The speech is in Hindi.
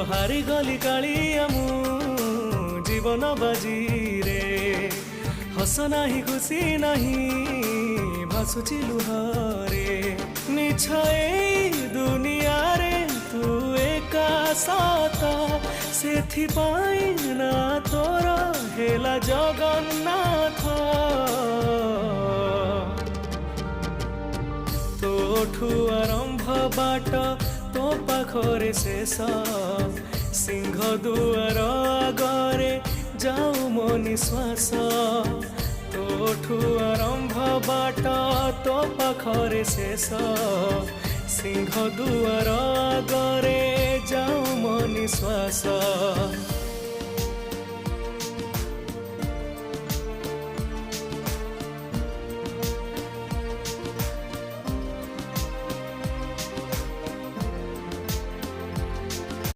हारी गली कालिया मु जीवन बाजी रे हस नाही खुशी नहीं भासुची लुहरे मिछ ए दुनिया रे तू एका सता सेथिपाई ना तोर हेला जगन्नाथ तोठू आरंभ बाट तो पाखरे शेष सिंह दुआर आगरे जाऊ मो निश्वास तोठू आरंभ बाट तो पाखरे शेष सिंह दुआर आगरे जाऊ मो निश्वास।